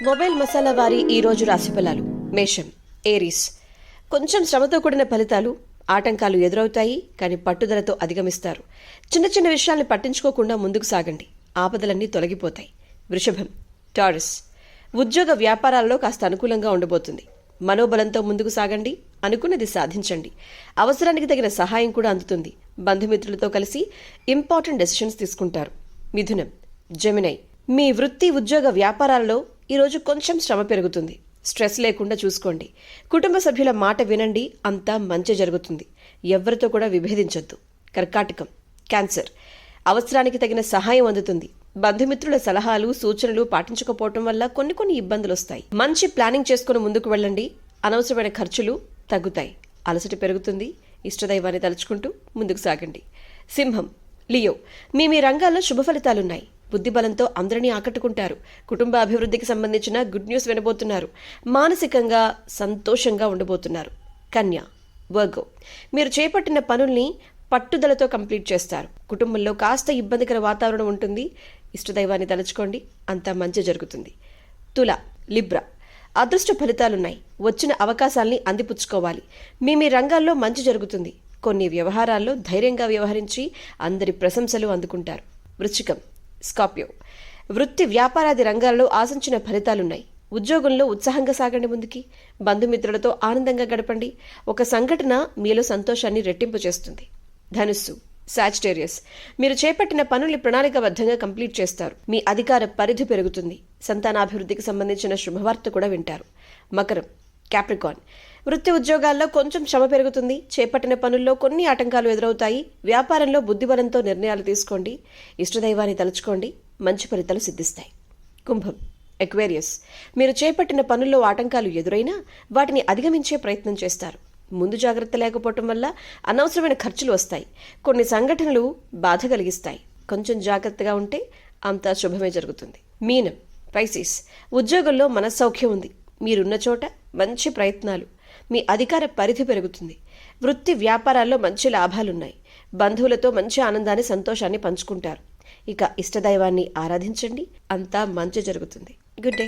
Mobile masala వారి ఈ రోజు రాశి ఫలాలు. మేషం, ఏరీస్. కొంచెం శ్రమతో కూడిన ఫలితాలు. ఆటంకాలు ఎదురవుతాయి, కానీ పట్టుదలతో అధిగమిస్తారు. చిన్న చిన్న విషయాల్ని పట్టించుకోకుండా ముందుకు సాగండి. ఆపదలన్నీ తొలగిపోతాయి. వృషభం, టారస్. ఉద్యోగ వ్యాపారాల్లో కాస్త అనుకూలంగా ఉండబోతుంది. మనోబలంతో ముందుకు సాగండి. అనుకున్నది సాధించండి. అవసరానికి తగిన సహాయం కూడా అందుతుంది. బంధుమిత్రులతో కలిసి ఇంపార్టెంట్ డెసిషన్స్ తీసుకుంటారు. మిథునం, జెమినై. మీ వృత్తి ఉద్యోగ వ్యాపారాల్లో ఈరోజు కొంచెం శ్రమ పెరుగుతుంది. స్ట్రెస్ లేకుండా చూసుకోండి. కుటుంబ సభ్యుల మాట వినండి. అంతా మంచి జరుగుతుంది. ఎవరితో కూడా విభేదించొద్దు. కర్కాటకం, క్యాన్సర్. అవసరానికి తగిన సహాయం అందుతుంది. బంధుమిత్రుల సలహాలు సూచనలు పాటించకపోవటం వల్ల కొన్ని ఇబ్బందులు వస్తాయి. మంచి ప్లానింగ్ చేసుకుని ముందుకు వెళ్ళండి. అనవసరమైన ఖర్చులు తగ్గుతాయి. అలసట పెరుగుతుంది. ఇష్టదైవాన్ని తలుచుకుంటూ ముందుకు సాగండి. సింహం, లియో. మీ రంగాల్లో శుభ ఫలితాలున్నాయి. బుద్ధిబలంతో అందరినీ ఆకట్టుకుంటారు. కుటుంబ అభివృద్ధికి సంబంధించిన గుడ్ న్యూస్ వినబోతున్నారు. మానసికంగా సంతోషంగా ఉండబోతున్నారు. కన్య, వర్గో. మీరు చేపట్టిన పనుల్ని పట్టుదలతో కంప్లీట్ చేస్తారు. కుటుంబంలో కాస్త ఇబ్బందికర వాతావరణం ఉంటుంది. ఇష్టదైవాన్ని తలుచుకోండి. అంతా మంచి జరుగుతుంది. తుల, లిబ్రా. అదృష్ట ఫలితాలున్నాయి. వచ్చిన అవకాశాల్ని అందిపుచ్చుకోవాలి. మీ రంగాల్లో మంచి జరుగుతుంది. కొన్ని వ్యవహారాల్లో ధైర్యంగా వ్యవహరించి అందరి ప్రశంసలు అందుకుంటారు. వృశ్చికం, స్కార్పియో. వృత్తి వ్యాపారాది రంగాల్లో ఆశించిన ఫలితాలున్నాయి. ఉద్యోగంలో ఉత్సాహంగా సాగండి ముందుకి. బంధుమిత్రులతో ఆనందంగా గడపండి. ఒక సంఘటన మీలో సంతోషాన్ని రెట్టింపు చేస్తుంది. ధనుస్సు, సాజిటేరియస్. మీరు చేపట్టిన పనుల్ని ప్రణాళికాబద్ధంగా కంప్లీట్ చేస్తారు. మీ అధికార పరిధి పెరుగుతుంది. సంతానాభివృద్ధికి సంబంధించిన శుభవార్త కూడా వింటారు. మకరం, క్యాప్రికాన్. వృత్తి ఉద్యోగాల్లో కొంచెం శ్రమ పెరుగుతుంది. చేపట్టిన పనుల్లో కొన్ని ఆటంకాలు ఎదురవుతాయి. వ్యాపారంలో బుద్ధిబలంతో నిర్ణయాలు తీసుకోండి. ఇష్టదైవాన్ని తలుచుకోండి. మంచి ఫలితాలు సిద్ధిస్తాయి. కుంభం, ఎక్వేరియస్. మీరు చేపట్టిన పనుల్లో ఆటంకాలు ఎదురైనా వాటిని అధిగమించే ప్రయత్నం చేస్తారు. ముందు జాగ్రత్త లేకపోవటం వల్ల అనవసరమైన ఖర్చులు వస్తాయి. కొన్ని సంఘటనలు బాధ కలిగిస్తాయి. కొంచెం జాగ్రత్తగా ఉంటే అంతా శుభమే జరుగుతుంది. మీనం, పైసిస్. ఉద్యోగంలో మనస్సౌఖ్యం ఉంది. మీరున్న చోట మంచి ప్రయత్నాలు. మీ అధికార పరిధి పెరుగుతుంది. వృత్తి వ్యాపారాల్లో మంచి లాభాలున్నాయి. బంధువులతో మంచి ఆనందాన్ని సంతోషాన్ని పంచుకుంటారు. ఇక ఇష్టదైవాన్ని ఆరాధించండి. అంతా మంచి జరుగుతుంది. Good day.